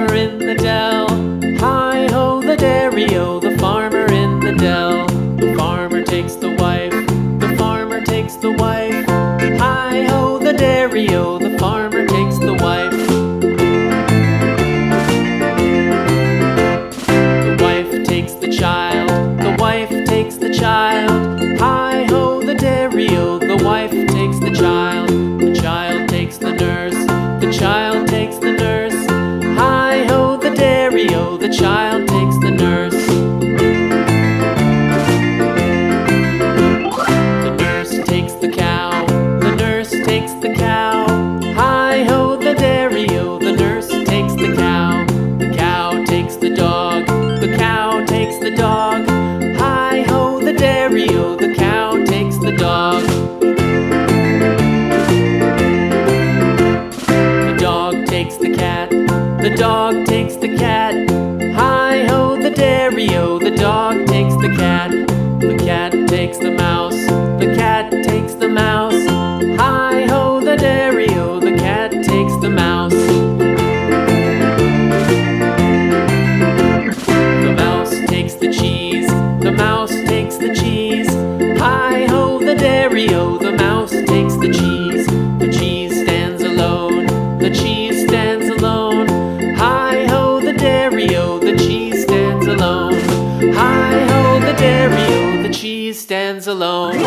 farmer in the dell. Hi-ho the dairy-o, the farmer in the dell. The farmer takes the wife, the farmer takes the wife. Hi-ho the dairy-o, the farmer takes the wife. The wife takes the child, the wife takes the child. Hi-ho the dairy-o, the wife takes the child. The child takes the nurse, the child takes the nurse. Hi-ho the dairy-o, the child takes the nurse. The nurse takes the cow, the nurse takes the cow. Hi-ho the dairy-o, the nurse takes the cow. The cow takes the dog, the cow takes the dog. Hi-ho the dairy-o, the cow takes the dog. The dog takes the cat, the dog takes the cat. Hi-ho the dairy-o, the dog takes the cat. The cat takes the mouse, the cat takes the mouse. Hi-ho the dairy-o, the cat takes the mouse. The mouse takes the cheese, the mouse takes the cheese. Hi-ho the dairy-o, the mouse takes the cheese. The cheese stands alone, the cheese stands alone. Hi-ho the dairy-o, the cheese stands alone. Hi-ho the dairy-o, the cheese stands alone.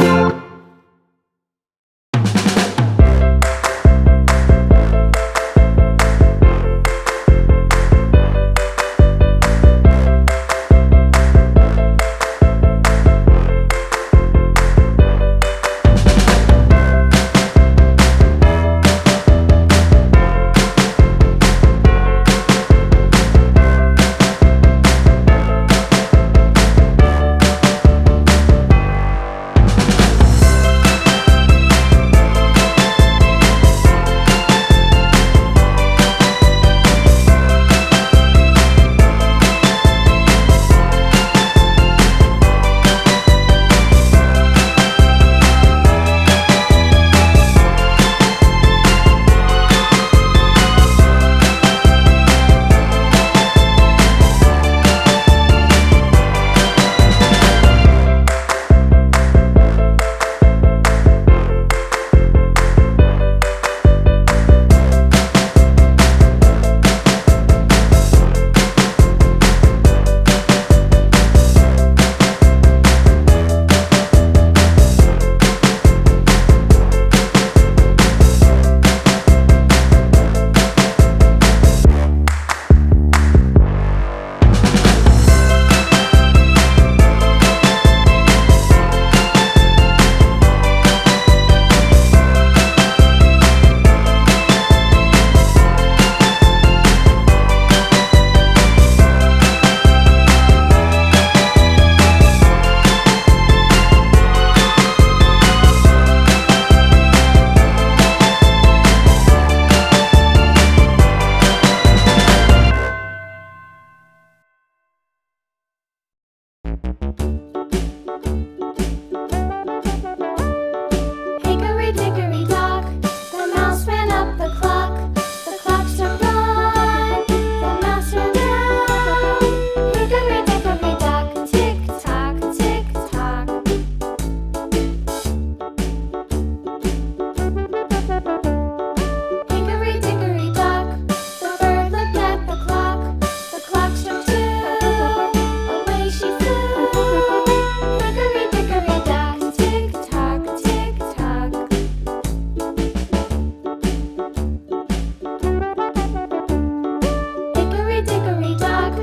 Hickory dickory dock,